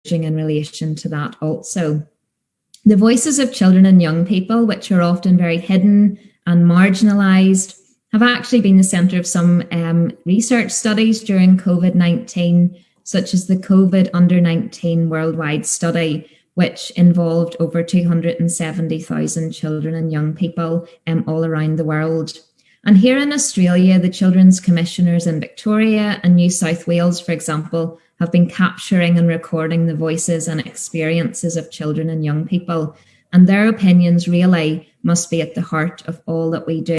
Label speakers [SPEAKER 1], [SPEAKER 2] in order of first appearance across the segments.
[SPEAKER 1] in relation to that also. The voices of children and young people, which are often very hidden and marginalised, have actually been the centre of some research studies during COVID-19, such as the COVID Under 19 Worldwide Study, which involved over 270,000 children and young people all around the world. And here in Australia, the Children's Commissioners in Victoria and New South Wales, for example, have been capturing and recording the voices and experiences of children and young people. And their opinions really must be at the heart of all that we do.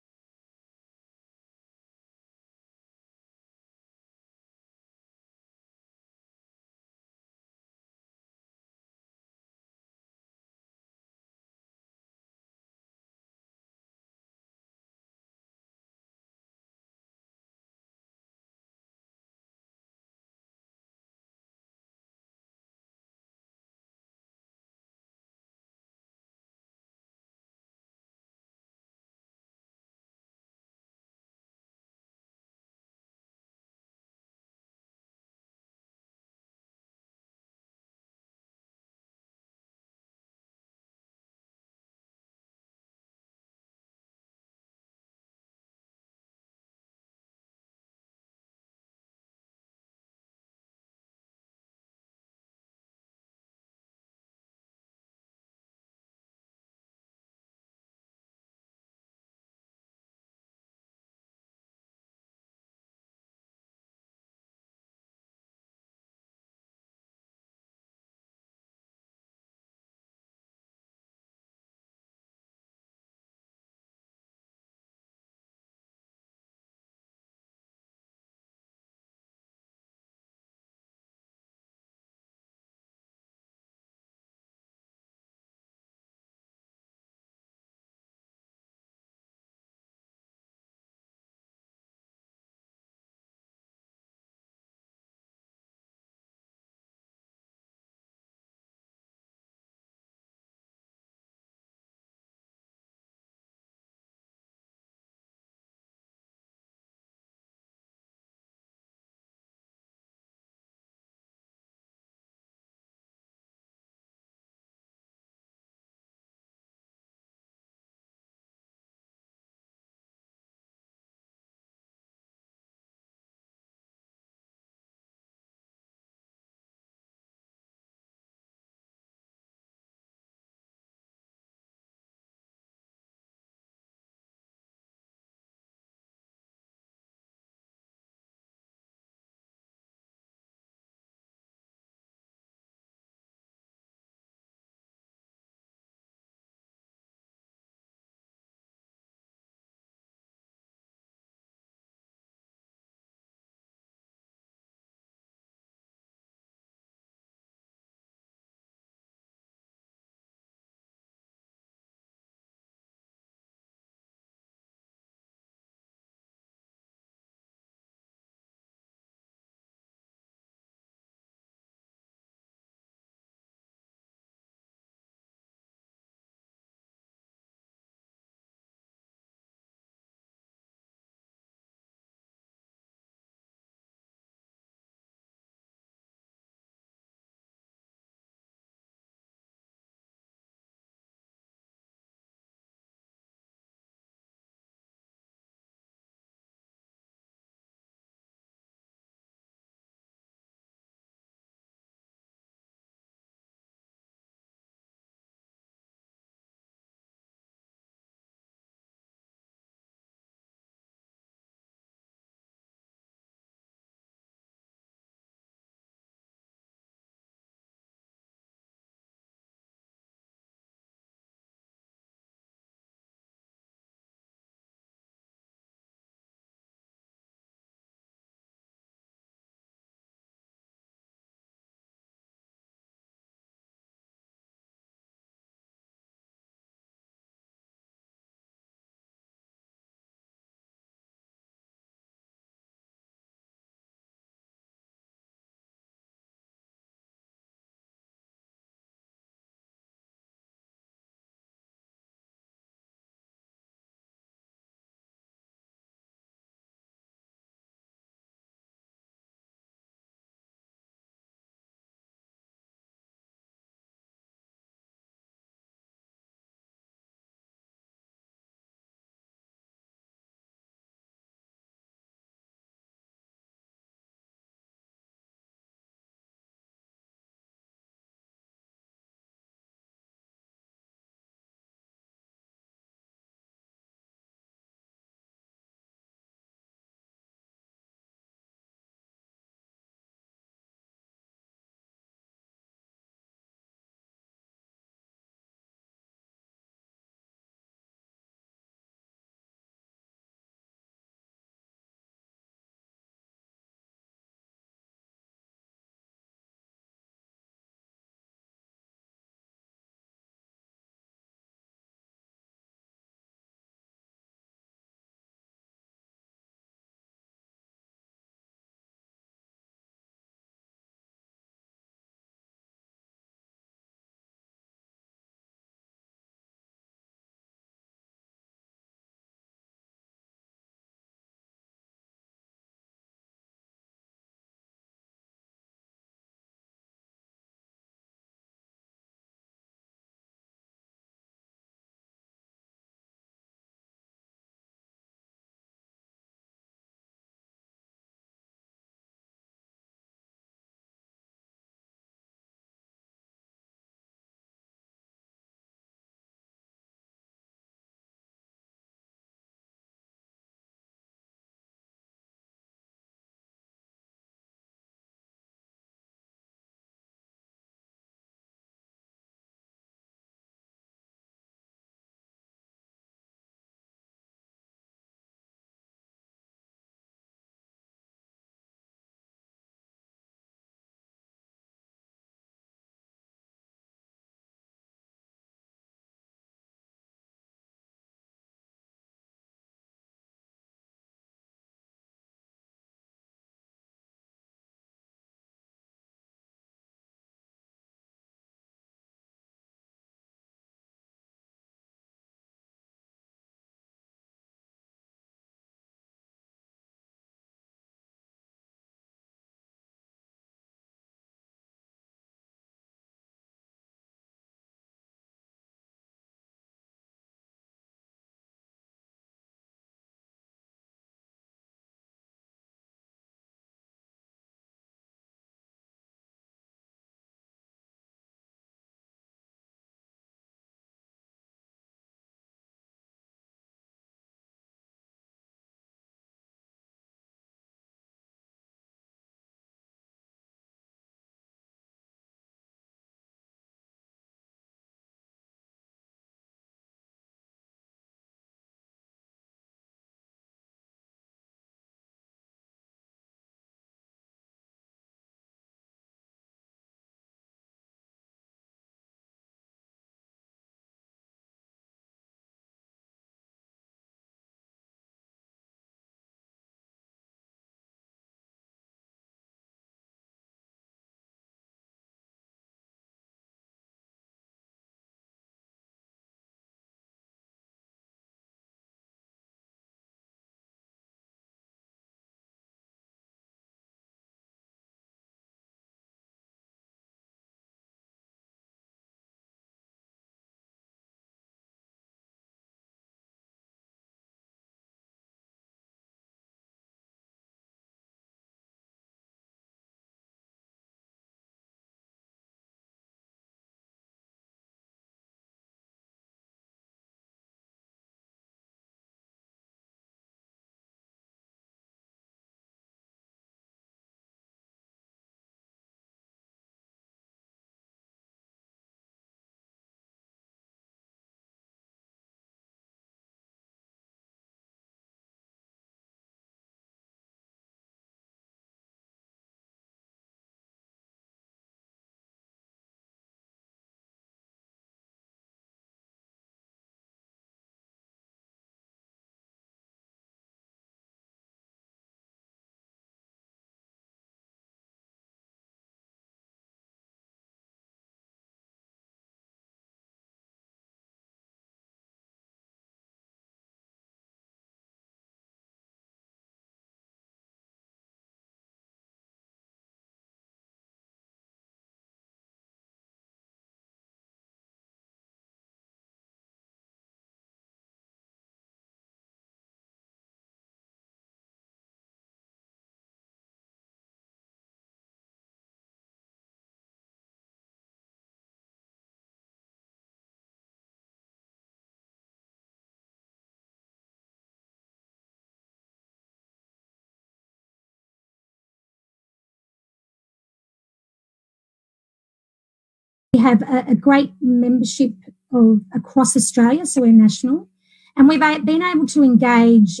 [SPEAKER 2] have a great membership of across Australia, so we're national, and we've been able to engage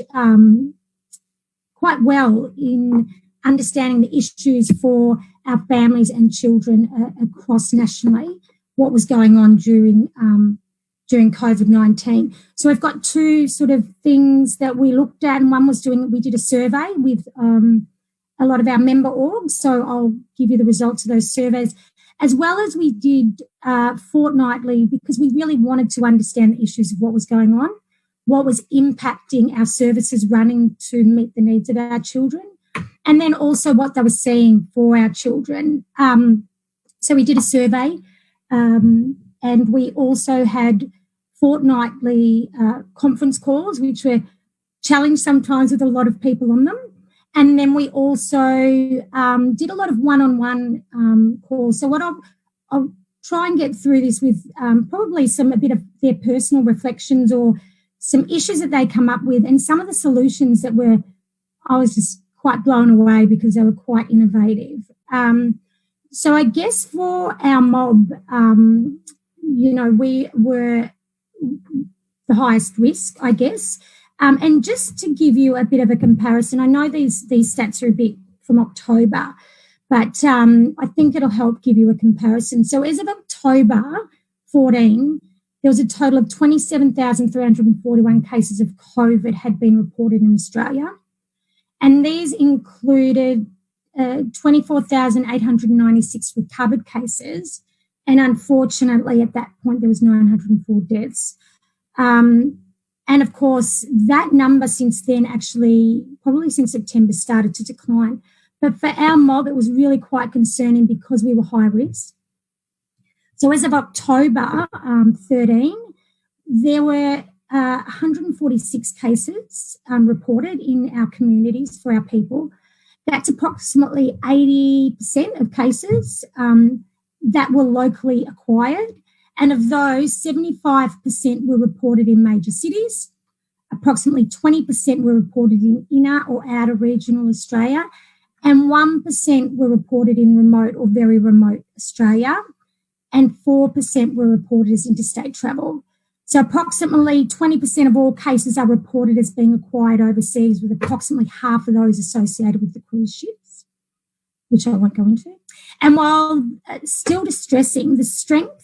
[SPEAKER 2] quite well in understanding the issues for our families and children across nationally, what was going on during COVID-19. So we've got two sort of things that we looked at, and one was we did a survey with a lot of our member orgs, so I'll give you the results of those surveys, as well as we did fortnightly, because we really wanted to understand the issues of what was going on, what was impacting our services running to meet the needs of our children, and then also what they were seeing for our children. So we did a survey, and we also had fortnightly conference calls, which were challenged sometimes with a lot of people on them. And then we also did a lot of one-on-one calls. So what I'll try and get through this with probably a bit of their personal reflections or some issues that they come up with, and some of the solutions that I was just quite blown away because they were quite innovative. So I guess for our mob, we were the highest risk, I guess. And just to give you a bit of a comparison, I know these stats are a bit from October, but I think it'll help give you a comparison. So as of October 14, there was a total of 27,341 cases of COVID had been reported in Australia. And these included 24,896 recovered cases. And unfortunately, at that point, there was 904 deaths. And of course, that number since then actually, probably since September, started to decline. But for our mob, it was really quite concerning because we were high risk. So as of October 13, there were 146 cases reported in our communities for our people. That's approximately 80% of cases that were locally acquired. And of those, 75% were reported in major cities. Approximately 20% were reported in inner or outer regional Australia. And 1% were reported in remote or very remote Australia. And 4% were reported as interstate travel. So approximately 20% of all cases are reported as being acquired overseas, with approximately half of those associated with the cruise ships, which I won't go into. And while still distressing, the strength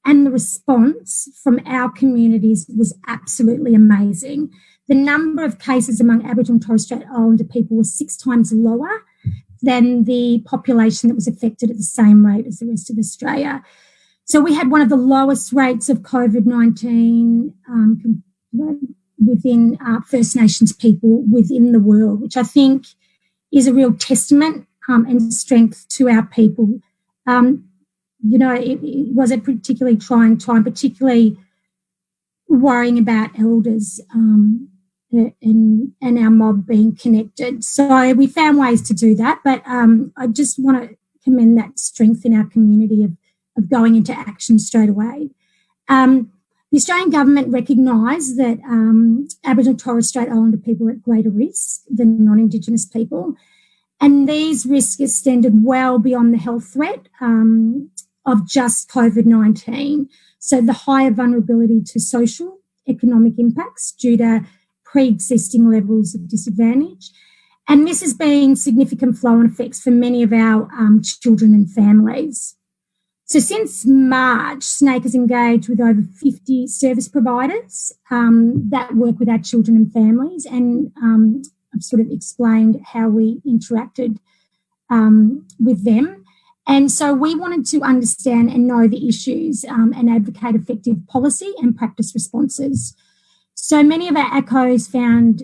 [SPEAKER 2] and the response from our communities was absolutely amazing. The number of cases among Aboriginal and Torres Strait Islander people was 6 times lower than the population that was affected at the same rate as the rest of Australia. So we had one of the lowest rates of COVID-19 within First Nations people within the world, which I think is a real testament and strength to our people. It was a particularly trying time, particularly worrying about elders and our mob being connected. So we found ways to do that, but I just want to commend that strength in our community of going into action straight away. The Australian government recognised that Aboriginal and Torres Strait Islander people are at greater risk than non-Indigenous people, and these risks extended well beyond the health threat of just COVID-19. So the higher vulnerability to social, economic impacts due to pre-existing levels of disadvantage. And this has been significant flow-on effects for many of our children and families. So since March, Snake has engaged with over 50 service providers that work with our children and families, and I've sort of explained how we interacted with them. And so we wanted to understand and know the issues and advocate effective policy and practice responses. So many of our ACOs found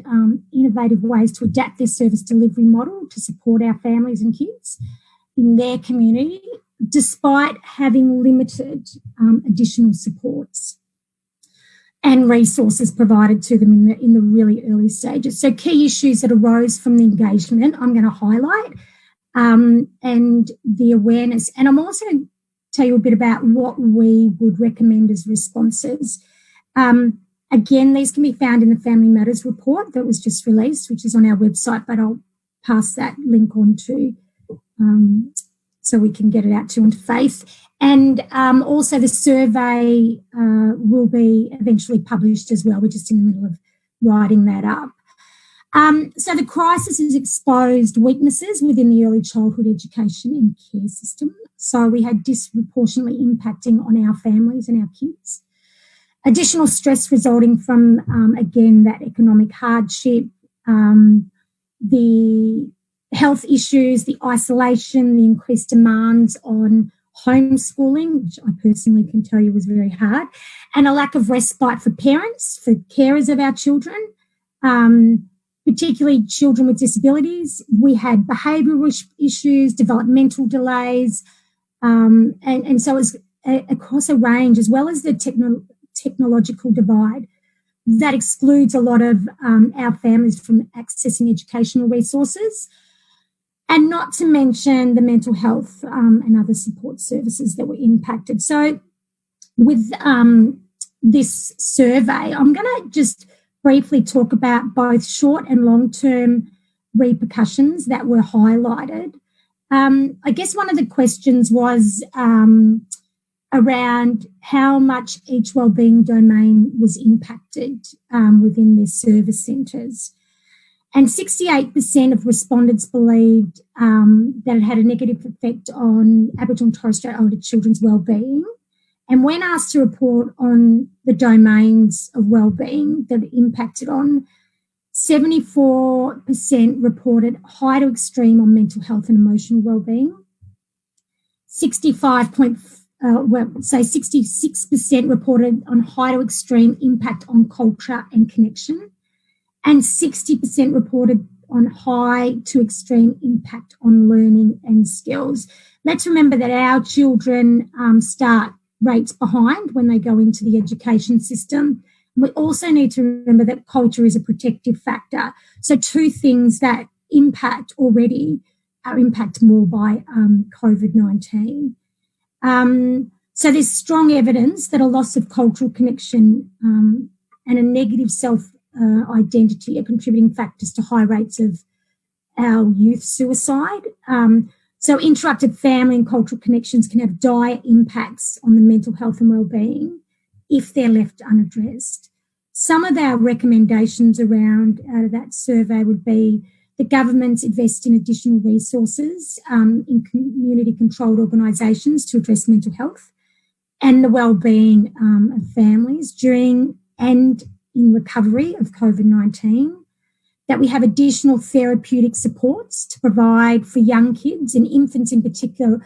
[SPEAKER 2] innovative ways to adapt their service delivery model to support our families and kids in their community, despite having limited additional supports and resources provided to them in the really early stages. So key issues that arose from the engagement I'm going to highlight and the awareness. And I'm also going to tell you a bit about what we would recommend as responses. Again, these can be found in the Family Matters report that was just released, which is on our website, but I'll pass that link on to so we can get it out to you onto Faith. And also the survey will be eventually published as well. We're just in the middle of writing that up. So the crisis has exposed weaknesses within the early childhood education and care system. So we had disproportionately impacting on our families and our kids. Additional stress resulting from, again, that economic hardship, the health issues, the isolation, the increased demands on homeschooling, which I personally can tell you was very hard, and a lack of respite for parents, for carers of our children, particularly children with disabilities. We had behavioural issues, developmental delays, and so it was across a range, as well as the technological divide that excludes a lot of our families from accessing educational resources, and not to mention the mental health and other support services that were impacted. So with this survey, I'm going to just briefly talk about both short and long-term repercussions that were highlighted. I guess one of the questions was around how much each wellbeing domain was impacted within their service centres. And 68% of respondents believed that it had a negative effect on Aboriginal and Torres Strait Islander children's wellbeing. And when asked to report on the domains of wellbeing that it impacted on, 74% reported high to extreme on mental health and emotional wellbeing. 66% reported on high to extreme impact on culture and connection, and 60% reported on high to extreme impact on learning and skills. Let's remember that our children start rates behind when they go into the education system. We also need to remember that culture is a protective factor. So two things that impact already are impacted more by COVID-19. So there's strong evidence that a loss of cultural connection and a negative self-identity are contributing factors to high rates of our youth suicide. So interrupted family and cultural connections can have dire impacts on the mental health and wellbeing if they're left unaddressed. Some of our recommendations around out of that survey would be the governments invest in additional resources in community-controlled organisations to address mental health and the wellbeing of families during and in recovery of COVID-19, that we have additional therapeutic supports to provide for young kids and infants in particular,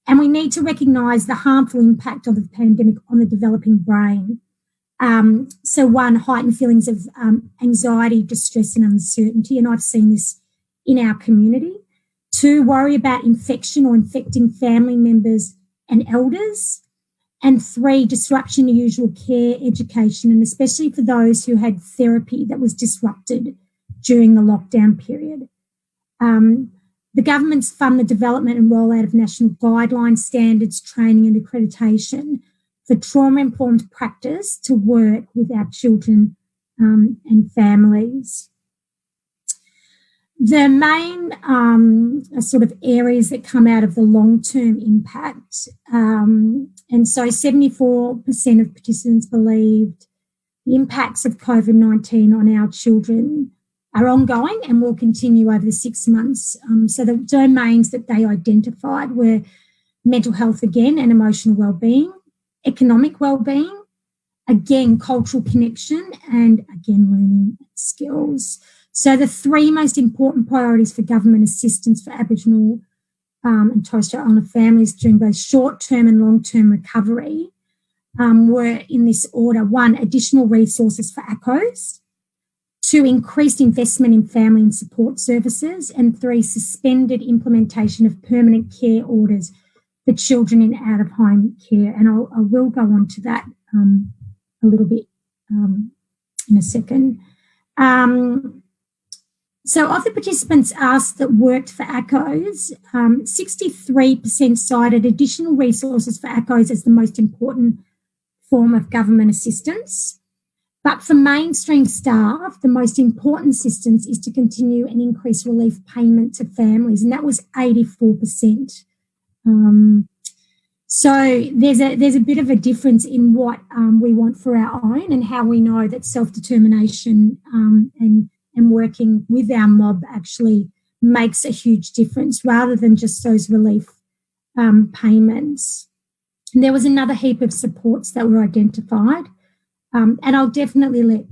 [SPEAKER 2] and we need to recognise the harmful impact of the pandemic on the developing brain. So one, heightened feelings of anxiety, distress and uncertainty, and I've seen this in our community. Two, worry about infection or infecting family members and elders. And three, disruption to usual care, education, and especially for those who had therapy that was disrupted during the lockdown period. The governments fund the development and rollout of national guidelines, standards, training and accreditation for trauma-informed practice to work with our children and families. The main sort of areas that come out of the long-term impact, and so 74% of participants believed the impacts of COVID-19 on our children are ongoing and will continue over the 6 months. So the domains that they identified were mental health again and emotional wellbeing, economic wellbeing, again, cultural connection, and again, learning skills. So the three most important priorities for government assistance for Aboriginal and Torres Strait Islander families during both short-term and long-term recovery were in this order. One, additional resources for ACOs. Two, increased investment in family and support services. And three, suspended implementation of permanent care orders for children in out-of-home care. And I will go on to that a little bit in a second. So of the participants asked that worked for ACOs, 63% cited additional resources for ACOs as the most important form of government assistance. But for mainstream staff, the most important assistance is to continue and increase relief payment to families, and that was 84% So there's a bit of a difference in what we want for our own and how we know that self-determination and working with our mob actually makes a huge difference rather than just those relief payments. And there was another heap of supports that were identified, and I'll definitely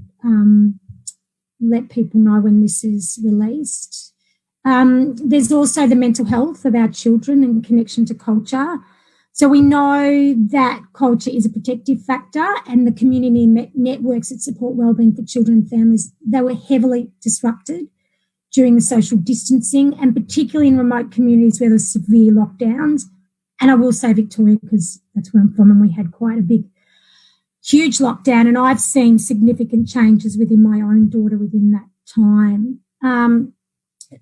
[SPEAKER 2] let people know when this is released. There's also the mental health of our children in connection to culture. So we know that culture is a protective factor, and the community networks that support wellbeing for children and families, they were heavily disrupted during the social distancing, and particularly in remote communities where there were severe lockdowns. And I will say Victoria, because that's where I'm from, and we had quite a huge lockdown, and I've seen significant changes within my own daughter within that time.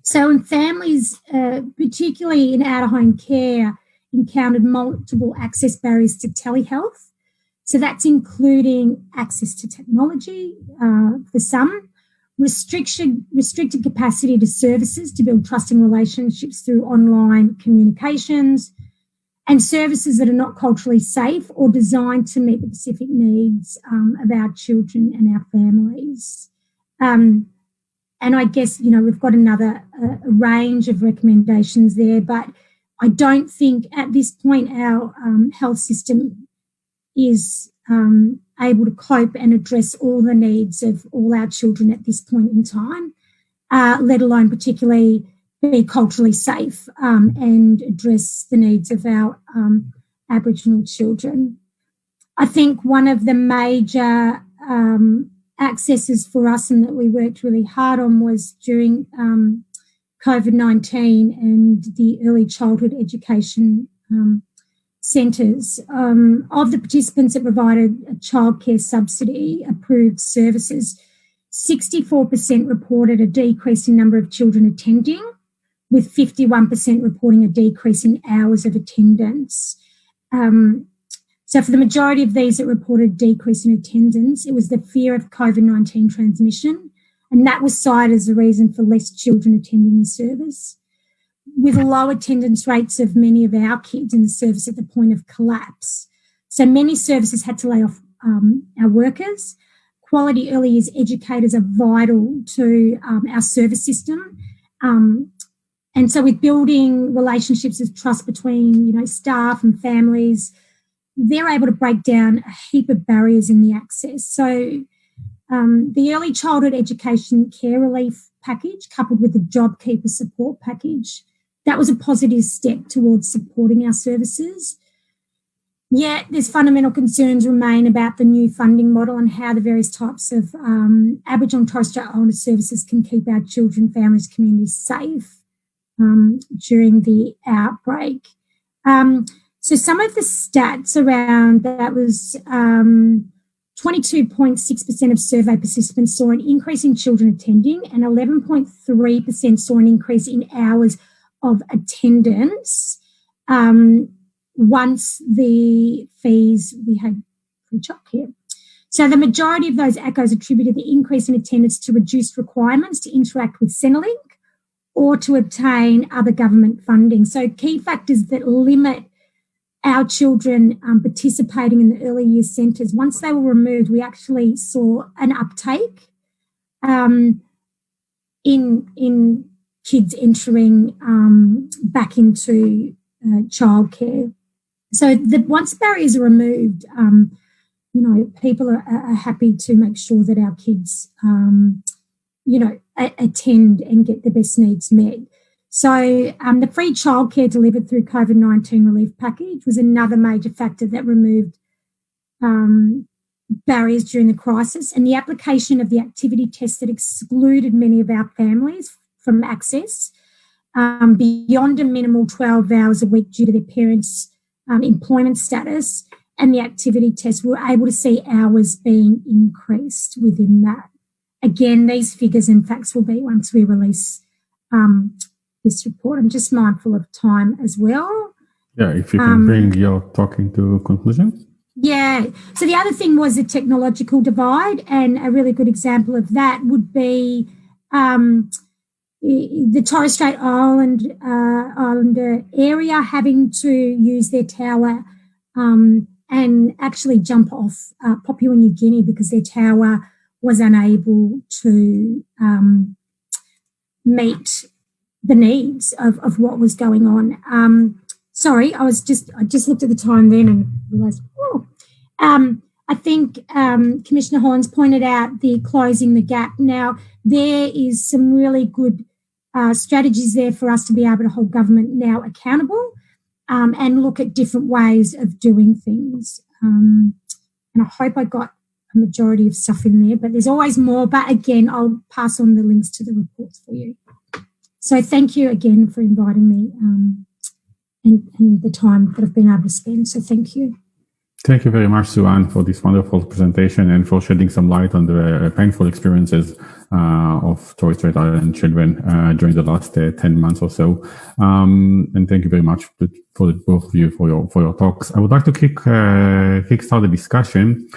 [SPEAKER 2] So in families, particularly in out-of-home care, encountered multiple access barriers to telehealth. So that's including access to technology for some, restricted capacity to services to build trusting relationships through online communications, and services that are not culturally safe or designed to meet the specific needs of our children and our families. And I guess, we've got a range of recommendations there, but I don't think at this point our health system is able to cope and address all the needs of all our children at this point in time, let alone particularly be culturally safe and address the needs of our Aboriginal children. I think one of the major accesses for us and that we worked really hard on was during COVID-19 and the early childhood education centres. Of the participants that provided a childcare subsidy approved services, 64% reported a decrease in number of children attending, with 51% reporting a decrease in hours of attendance. So for the majority of these that reported decrease in attendance, it was the fear of COVID-19 transmission, and that was cited as the reason for less children attending the service. With low attendance rates of many of our kids in the service at the point of collapse. So many services had to lay off our workers. Quality early years educators are vital to our service system. And so with building relationships of trust between, staff and families, they're able to break down a heap of barriers in the access. So the early childhood education care relief package, coupled with the JobKeeper support package, that was a positive step towards supporting our services. Yet there's fundamental concerns remain about the new funding model and how the various types of Aboriginal and Torres Strait Islander services can keep our children, families, communities safe during the outbreak. So some of the stats around that was 22.6% of survey participants saw an increase in children attending, and 11.3% saw an increase in hours of attendance once the fees, we had free childcare. So the majority of those echoes attributed the increase in attendance to reduced requirements to interact with Centrelink or to obtain other government funding. So key factors that limit our children participating in the early years centres, once they were removed, we actually saw an uptake in kids entering back into childcare. So once barriers are removed, people are happy to make sure that our kids, attend and get their best needs met. So the free childcare delivered through COVID-19 relief package was another major factor that removed barriers during the crisis, and the application of the activity test that excluded many of our families from access beyond a minimal 12 hours a week due to their parents' employment status, and the activity test, we were able to see hours being increased within that. Again, these figures and facts will be once we release this report. I'm just mindful of time as well.
[SPEAKER 3] Yeah, if you can bring your talking to a conclusion.
[SPEAKER 2] Yeah. So the other thing was the technological divide, and a really good example of that would be the Torres Strait Islander area having to use their tower and actually jump off Papua New Guinea because their tower was unable to meet the needs of what was going on. Sorry, I just looked at the time then and realised, I think Commissioner Hollonds pointed out the closing the gap. Now, there is some really good strategies there for us to be able to hold government now accountable and look at different ways of doing things. And I hope I got a majority of stuff in there, but there's always more. But again, I'll pass on the links to the reports for you. So thank you again for inviting me and the time that I've been able to spend. So thank you.
[SPEAKER 3] Thank you very much, Sue-Ann, for this wonderful presentation and for shedding some light on the painful experiences of Torres Strait Island children during the last 10 months or so. And thank you very much for both of you for your talks. I would like to kickstart the discussion,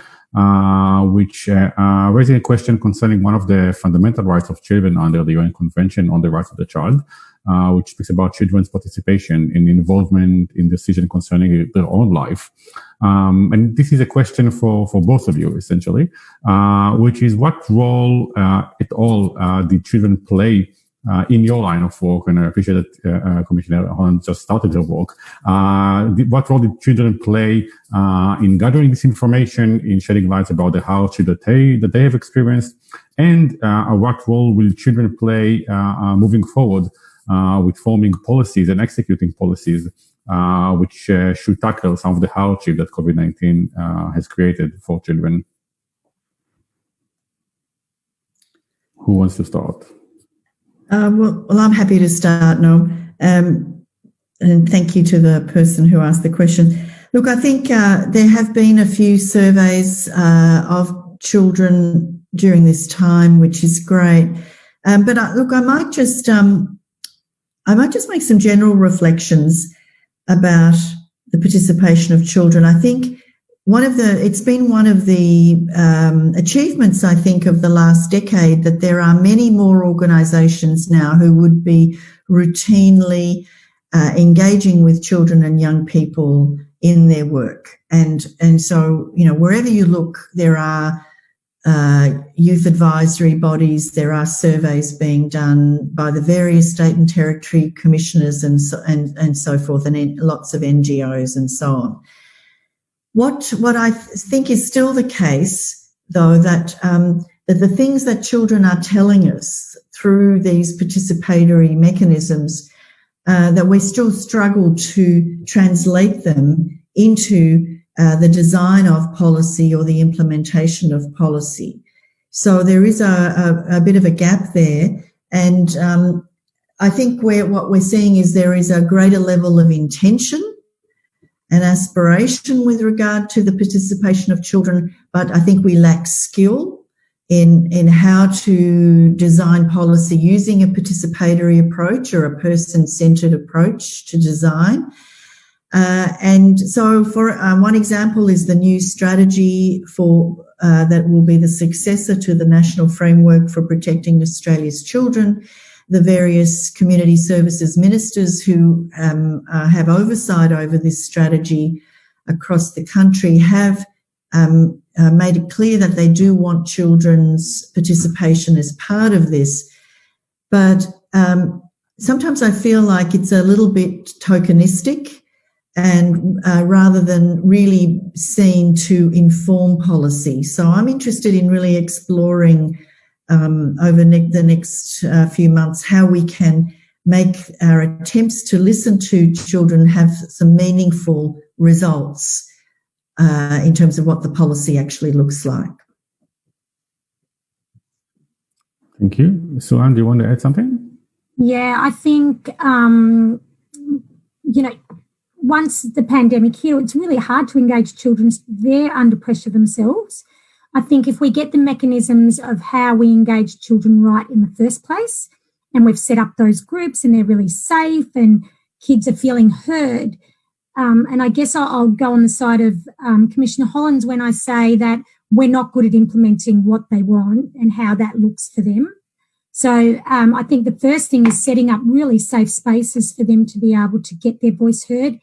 [SPEAKER 3] which raising a question concerning one of the fundamental rights of children under the UN Convention on the Rights of the Child, which speaks about children's participation and involvement in decisions concerning their own life. And this is a question for both of you, essentially, which is what role at all did children play in your line of work? And I appreciate that Commissioner Hollonds just started her work. What role did children play in gathering this information, in shedding light about the hardship that they have experienced? And what role will children play moving forward with forming policies and executing policies which should tackle some of the hardship that COVID-19 has created for children? Who wants to start?
[SPEAKER 4] Well, I'm happy to start, Noam. And thank you to the person who asked the question. Look, I think there have been a few surveys of children during this time, which is great. But look, I might just make some general reflections about the participation of children. I think it's been one of the achievements, I think, of the last decade that there are many more organisations now who would be routinely engaging with children and young people in their work. And so, wherever you look, there are youth advisory bodies, there are surveys being done by the various state and territory commissioners and so forth, and lots of NGOs and so on. What I think is still the case, though, that the things that children are telling us through these participatory mechanisms, that we still struggle to translate them into the design of policy or the implementation of policy. So there is a bit of a gap there. And I think what we're seeing is there is a greater level of intention and aspiration with regard to the participation of children, but I think we lack skill in how to design policy using a participatory approach or a person-centred approach to design. And so for one example is the new strategy for that will be the successor to the National Framework for Protecting Australia's Children. The various community services ministers who have oversight over this strategy across the country have made it clear that they do want children's participation as part of this. But sometimes I feel like it's a little bit tokenistic, and rather than really seen to inform policy. So I'm interested in really exploring over the next few months how we can make our attempts to listen to children have some meaningful results in terms of what the policy actually looks like.
[SPEAKER 3] Thank you. Sue-Ann, do you want to add something?
[SPEAKER 2] Yeah, I think, once the pandemic hit, it's really hard to engage children. They're under pressure themselves. I think if we get the mechanisms of how we engage children right in the first place, and we've set up those groups and they're really safe and kids are feeling heard, and I guess I'll go on the side of Commissioner Hollonds when I say that we're not good at implementing what they want and how that looks for them. So I think the first thing is setting up really safe spaces for them to be able to get their voice heard.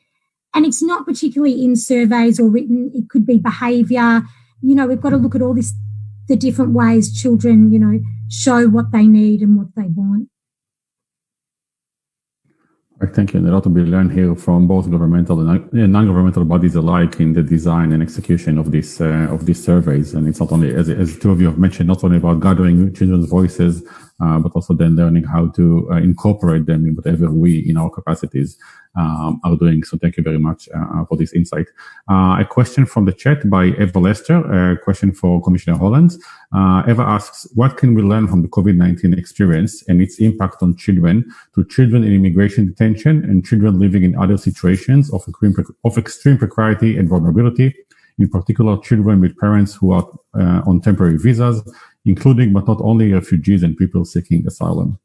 [SPEAKER 2] And it's not particularly in surveys or written. It could be behaviour. We've got to look at all the different ways children, show what they need and what they want.
[SPEAKER 3] Thank you. And a lot to be learned here from both governmental and non-governmental bodies alike in the design and execution of these surveys. And it's not only, as two of you have mentioned, not only about gathering children's voices, but also then learning how to incorporate them in whatever we, in our capacities, are doing. So thank you very much for this insight. A question from the chat by Eva Lester, a question for Commissioner Hollonds. Eva asks, what can we learn from the COVID-19 experience and its impact on children, to children in immigration detention and children living in other situations of extreme precarity and vulnerability, in particular children with parents who are on temporary visas, including but not only refugees and people seeking asylum?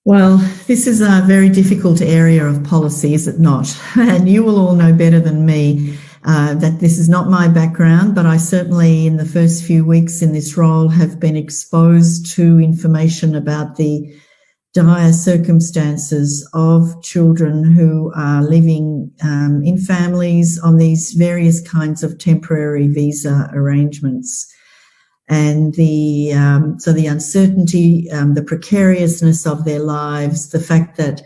[SPEAKER 4] Well, this is a very difficult area of policy, is it not? And you will all know better than me that this is not my background, but I certainly in the first few weeks in this role have been exposed to information about the dire circumstances of children who are living in families on these various kinds of temporary visa arrangements. And the uncertainty, the precariousness of their lives, the fact that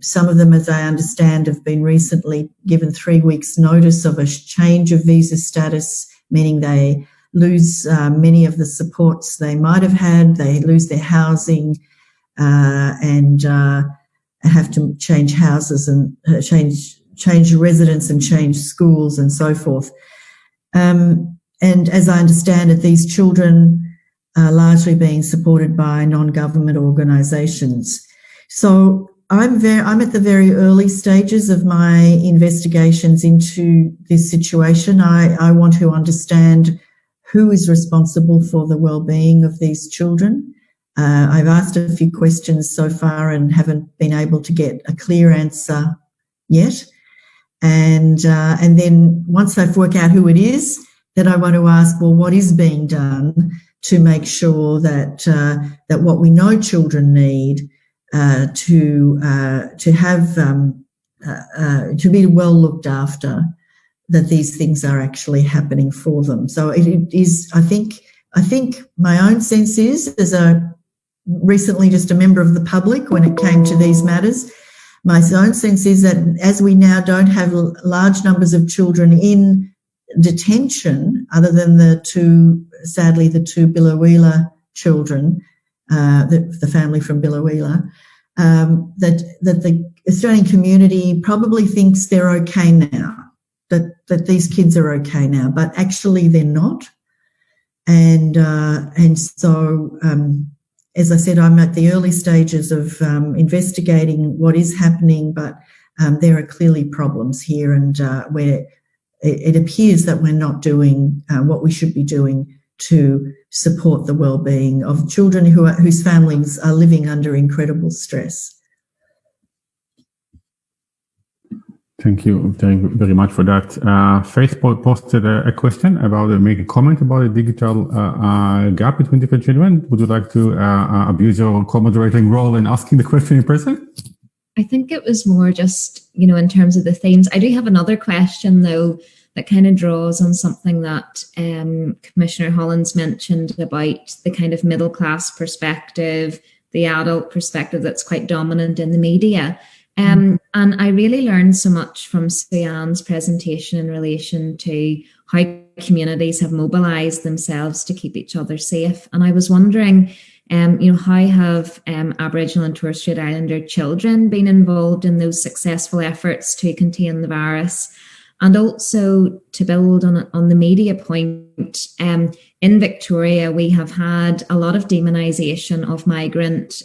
[SPEAKER 4] some of them, as I understand, have been recently given 3 weeks' notice of a change of visa status, meaning they lose many of the supports they might have had, they lose their housing, and have to change houses and change residence and change schools and so forth. And as I understand it, these children are largely being supported by non-government organisations. So I'm at the very early stages of my investigations into this situation. I want to understand who is responsible for the well-being of these children. I've asked a few questions so far and haven't been able to get a clear answer yet. And then once I've worked out who it is, then I want to ask, well, what is being done to make sure that that what we know children need to be well looked after, that these things are actually happening for them. So it is. I think my own sense is, as recently just a member of the public when it came to these matters, my own sense is that as we now don't have large numbers of children in detention, other than the two Biloela children, the family from Biloela, that the Australian community probably thinks they're okay now, that these kids are okay now, but actually they're not. And so, as I said, I'm at the early stages of investigating what is happening, but there are clearly problems here, and where it appears that we're not doing what we should be doing to support the well-being of children whose families are living under incredible stress.
[SPEAKER 3] Thank you very much for that. Facebook posted a question about make a comment about a digital gap between different children. Would you like to abuse your co-moderating role in asking the question in person?
[SPEAKER 1] I think it was more just, in terms of the themes. I do have another question, though, that kind of draws on something that Commissioner Hollonds mentioned about the kind of middle-class perspective, the adult perspective that's quite dominant in the media. And I really learned so much from Sue-Ann's presentation in relation to how communities have mobilised themselves to keep each other safe. And I was wondering, how have Aboriginal and Torres Strait Islander children been involved in those successful efforts to contain the virus? And also to build on the media point, in Victoria, we have had a lot of demonisation of migrant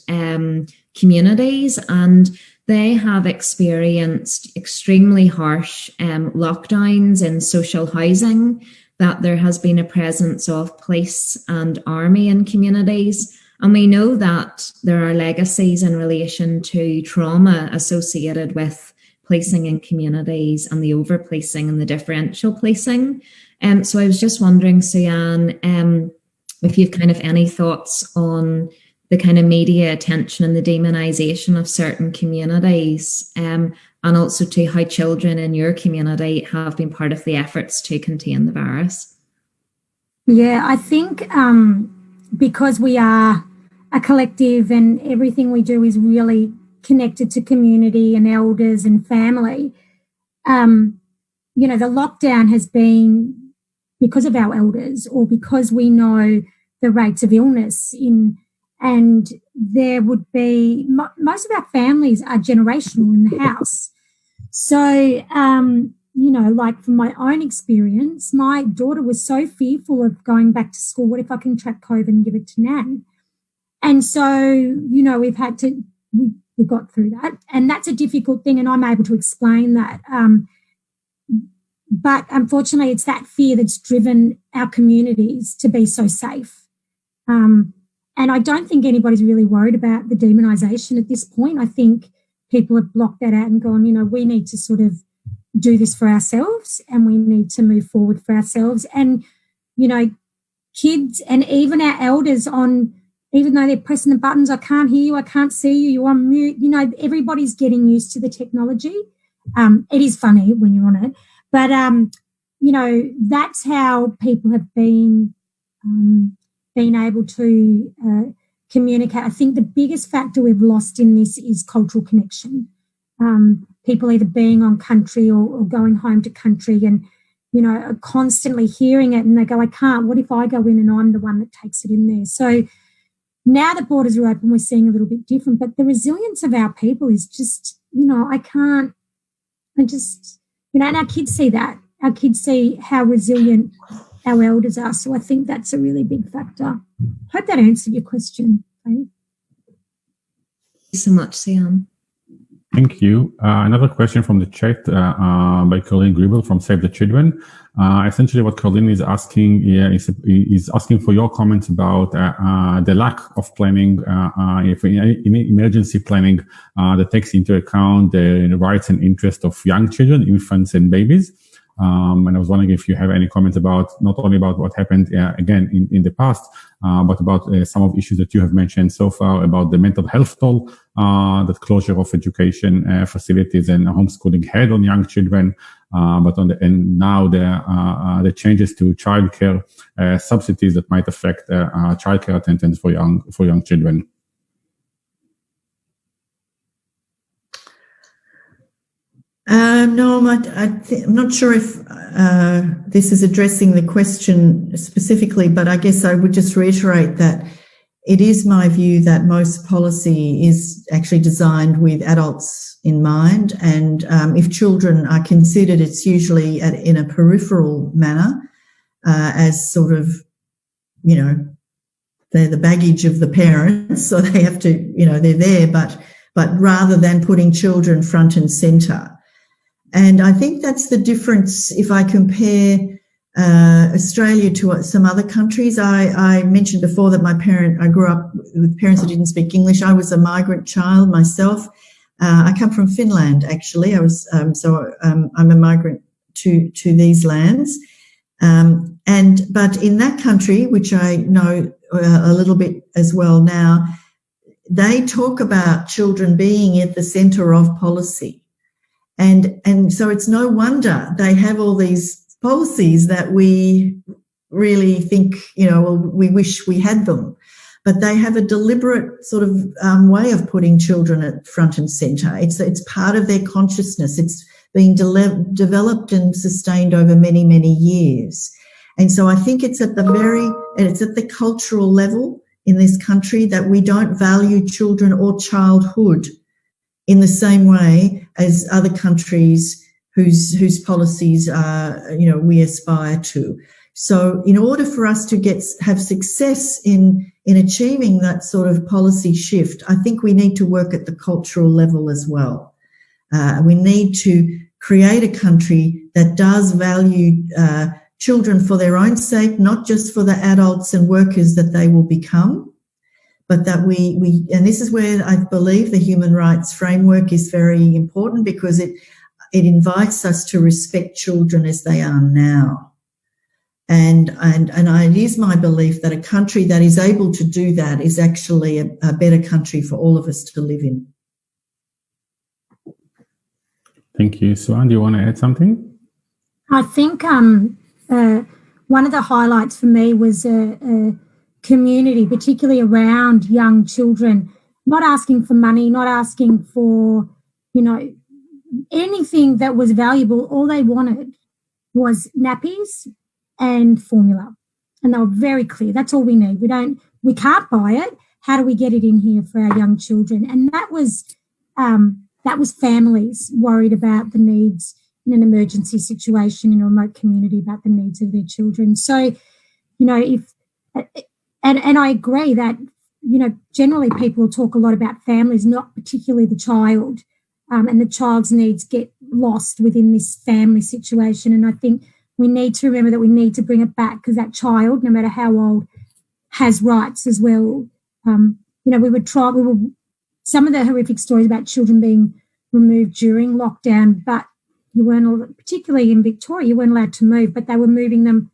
[SPEAKER 1] communities, and they have experienced extremely harsh lockdowns in social housing, that there has been a presence of police and army in communities. And we know that there are legacies in relation to trauma associated with policing in communities and the over-policing and the differential policing. So I was just wondering, Sue-Ann, if you've kind of any thoughts on the kind of media attention and the demonisation of certain communities, and also to how children in your community have been part of the efforts to contain the virus.
[SPEAKER 2] Yeah, I think because we are a collective and everything we do is really connected to community and elders and family, the lockdown has been because of our elders, or because we know the rates of illness and there would be, most of our families are generational in the house. So, like from my own experience, my daughter was so fearful of going back to school. What if I contract COVID and give it to Nan? And so, we've had to, we got through that. And that's a difficult thing, and I'm able to explain that. But unfortunately, it's that fear that's driven our communities to be so safe. And I don't think anybody's really worried about the demonisation at this point. I think people have blocked that out and gone, we need to sort of do this for ourselves, and we need to move forward for ourselves. And, kids and even our elders even though they're pressing the buttons, I can't hear you, I can't see you, you're on mute, everybody's getting used to the technology. It is funny when you're on it. But, that's how people have been able to communicate. I think the biggest factor we've lost in this is cultural connection. People either being on country or going home to country and, constantly hearing it, and they go, I can't, what if I go in and I'm the one that takes it in there? So now that borders are open, we're seeing a little bit different, but the resilience of our people is just, and our kids see that. Our kids see how resilient our elders are. So I think that's a really big factor. Hope that answered your question. Faith.
[SPEAKER 1] Thank you so much, Sian.
[SPEAKER 3] Thank you. Another question from the chat by Colleen Gribble from Save the Children. Essentially, what Colleen is asking is asking for your comments about the lack of planning, in emergency planning that takes into account the rights and interests of young children, infants, and babies. And I was wondering if you have any comments about not only about what happened again in the past, but about some of the issues that you have mentioned so far about the mental health toll that closure of education facilities and homeschooling had on young children, but now the changes to childcare subsidies that might affect childcare attendance for young children.
[SPEAKER 4] No, I'm not sure if this is addressing the question specifically, but I guess I would just reiterate that it is my view that most policy is actually designed with adults in mind, and if children are considered, it's usually in a peripheral manner, as sort of, they're the baggage of the parents, so they have to, they're there, but rather than putting children front and centre. And I think that's the difference if I compare Australia to some other countries. I mentioned before that I grew up with parents who didn't speak English. I was a migrant child myself. I come from Finland, actually. I was I'm a migrant to these lands. But in that country, which I know a little bit as well now, they talk about children being at the centre of policy. And so it's no wonder they have all these policies that we really think, we wish we had them. But they have a deliberate sort of way of putting children at front and centre. It's part of their consciousness. It's been developed and sustained over many, many years. And so I think it's at the cultural level in this country that we don't value children or childhood in the same way as other countries whose policies we aspire to. So in order for us to have success in achieving that sort of policy shift, I think we need to work at the cultural level as well. We need to create a country that does value children for their own sake, not just for the adults and workers that they will become, but that and this is where I believe the human rights framework is very important, because it invites us to respect children as they are now. And it is my belief that a country that is able to do that is actually a better country for all of us to live in.
[SPEAKER 3] Thank you. Sue-Ann, do you want to add something?
[SPEAKER 2] I think one of the highlights for me was a community, particularly around young children, not asking for money, not asking for, anything that was valuable. All they wanted was nappies and formula. And they were very clear. That's all we need. We can't buy it. How do we get it in here for our young children? And that was families worried about the needs in an emergency situation in a remote community, about the needs of their children. So, and I agree that, generally people talk a lot about families, not particularly the child, and the child's needs get lost within this family situation. And I think we need to remember that we need to bring it back, because that child, no matter how old, has rights as well. Some of the horrific stories about children being removed during lockdown, but you weren't, particularly in Victoria, you weren't allowed to move, but they were moving them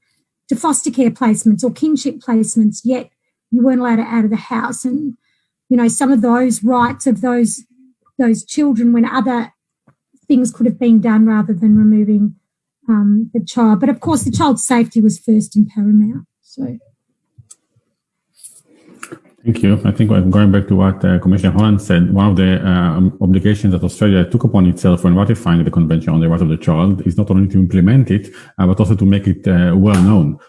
[SPEAKER 2] to foster care placements or kinship placements, yet you weren't allowed out of the house. And, some of those rights of those children, when other things could have been done rather than removing the child. But, of course, the child's safety was first and paramount. So.
[SPEAKER 3] Thank you. I think going back to what Commissioner Hollonds said, one of the obligations that Australia took upon itself when ratifying the Convention on the Rights of the Child is not only to implement it, but also to make it well known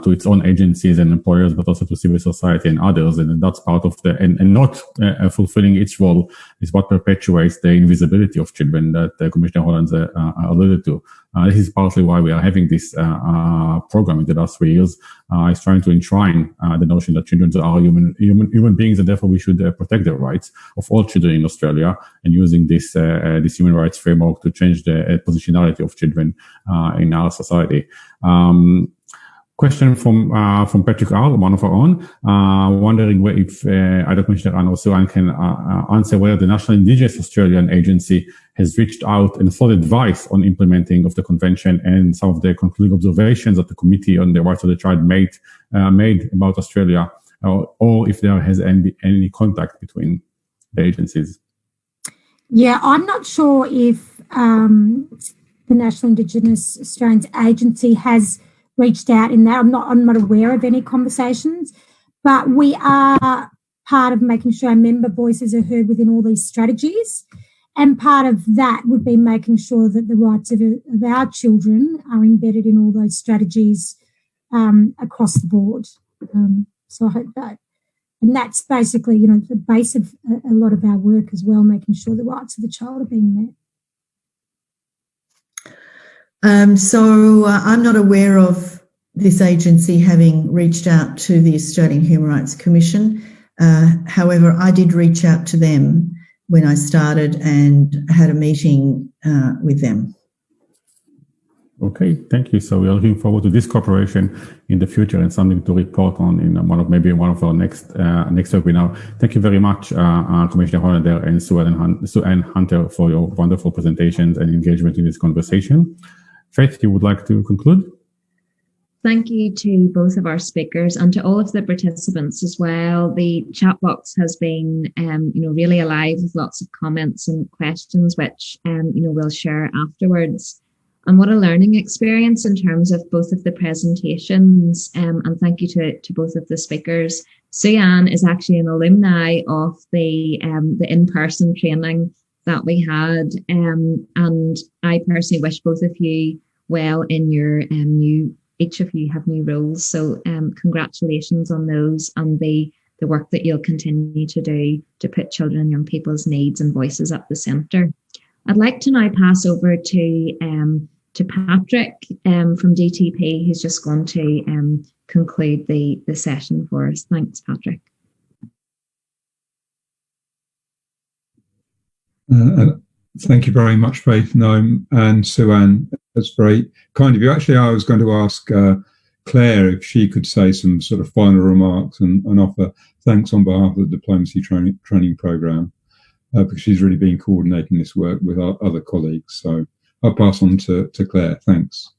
[SPEAKER 3] to its own agencies and employers, but also to civil society and others. And that's part of and not fulfilling its role is what perpetuates the invisibility of children that Commissioner Hollonds alluded to. This is partly why we are having this program in the last 3 years. Is trying to enshrine the notion that children are human beings, and therefore we should protect the rights of all children in Australia, and using this human rights framework to change the positionality of children in our society. Question from Patrick R., one of our own, wondering if either Commissioner Anne or Sue-Ann can answer whether the National Indigenous Australian Agency has reached out and sought advice on implementing of the convention and some of the concluding observations that the Committee on the Rights of the Child made about Australia, or if there has any contact between the agencies.
[SPEAKER 2] Yeah, I'm not sure if the National Indigenous Australians Agency has reached out in that. I'm not aware of any conversations, but we are part of making sure our member voices are heard within all these strategies. And part of that would be making sure that the rights of our children are embedded in all those strategies across the board. So I hope that. And that's basically, the base of a lot of our work as well, making sure the rights of the child are being met.
[SPEAKER 4] So I'm not aware of this agency having reached out to the Australian Human Rights Commission. However, I did reach out to them when I started and had a meeting with them.
[SPEAKER 3] Okay, thank you. So we are looking forward to this cooperation in the future and something to report on in one of our next webinar. Thank you very much, Commissioner Hollander and Sue-Ann Hunter, for your wonderful presentations and engagement in this conversation. Faith, you would like to conclude?
[SPEAKER 1] Thank you to both of our speakers and to all of the participants as well. The chat box has been, really alive with lots of comments and questions, which, we'll share afterwards. And what a learning experience in terms of both of the presentations. And thank you to both of the speakers. Sue-Ann is actually an alumni of the in-person training that we had. And I personally wish both of you well in your each of you have new roles. So congratulations on those and the work that you'll continue to do to put children and young people's needs and voices at the centre. I'd like to now pass over to Patrick from DTP, who's just going to conclude the session for us. Thanks, Patrick.
[SPEAKER 5] Thank you very much, Faith, Noam and Sue-Ann. That's very kind of you. Actually, I was going to ask Claire if she could say some sort of final remarks and offer thanks on behalf of the Diplomacy Training Programme, because she's really been coordinating this work with our other colleagues. So I'll pass on to Claire. Thanks.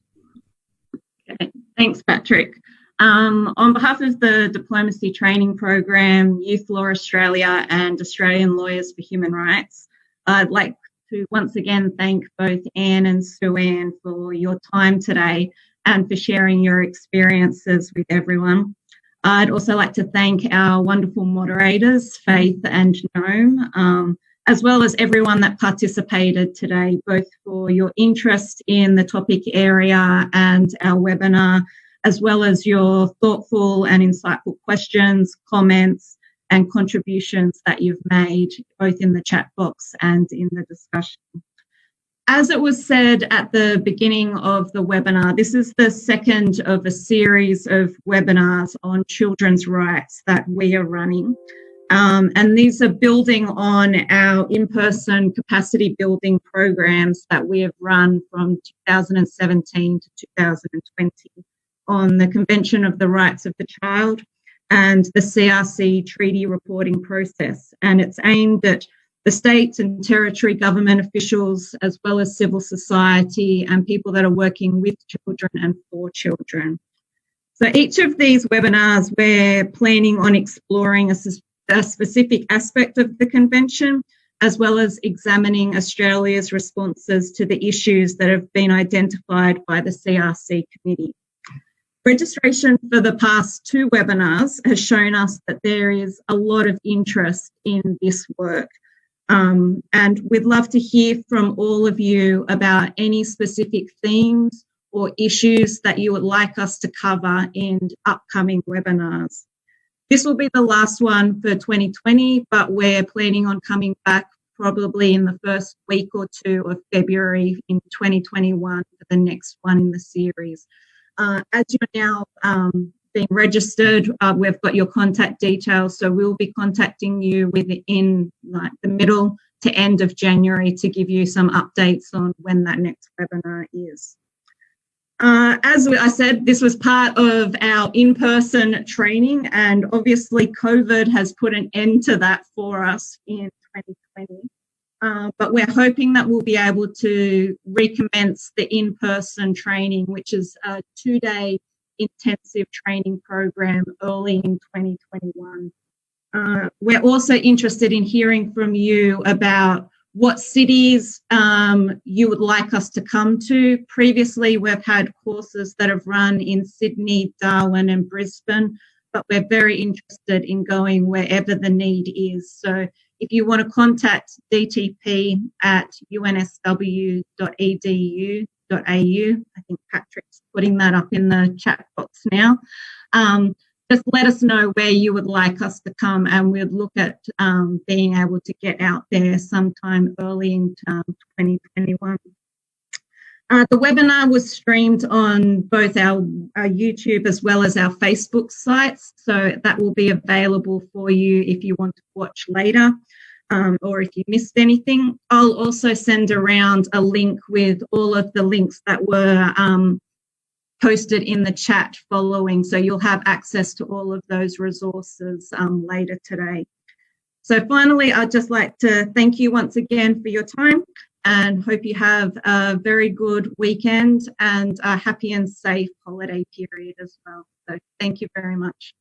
[SPEAKER 6] Thanks, Patrick. On behalf of the Diplomacy Training Program, Youth Law Australia and Australian Lawyers for Human Rights, I'd like to once again thank both Anne and Sue-Ann for your time today and for sharing your experiences with everyone. I'd also like to thank our wonderful moderators, Faith and Noam, as well as everyone that participated today, both for your interest in the topic area and our webinar, as well as your thoughtful and insightful questions, comments, and contributions that you've made, both in the chat box and in the discussion. As it was said at the beginning of the webinar, this is the second of a series of webinars on children's rights that we are running. And these are building on our in-person capacity building programs that we have run from 2017 to 2020 on the Convention of the Rights of the Child and the CRC treaty reporting process. And it's aimed at the states and territory government officials, as well as civil society and people that are working with children and for children. So each of these webinars, we're planning on exploring a specific aspect of the convention, as well as examining Australia's responses to the issues that have been identified by the CRC committee. Registration for the past two webinars has shown us that there is a lot of interest in this work. And we'd love to hear from all of you about any specific themes or issues that you would like us to cover in upcoming webinars. This will be the last one for 2020, but we're planning on coming back probably in the first week or two of February in 2021 for the next one in the series. As you're now being registered, we've got your contact details, so we'll be contacting you within like the middle to end of January to give you some updates on when that next webinar is. As I said, this was part of our in-person training, and obviously COVID has put an end to that for us in 2020. But we're hoping that we'll be able to recommence the in-person training, which is a 2-day intensive training program early in 2021. We're also interested in hearing from you about what cities you would like us to come to. Previously, we've had courses that have run in Sydney, Darwin and Brisbane, but we're very interested in going wherever the need is. So if you want to contact DTP at unsw.edu.au, I think Patrick's putting that up in the chat box now, just let us know where you would like us to come, and we'd look at being able to get out there sometime early in 2021. The webinar was streamed on both our YouTube as well as our Facebook sites, so that will be available for you if you want to watch later or if you missed anything. I'll also send around a link with all of the links that were posted in the chat following, so you'll have access to all of those resources later today. So finally, I'd just like to thank you once again for your time and hope you have a very good weekend and a happy and safe holiday period as well. So thank you very much.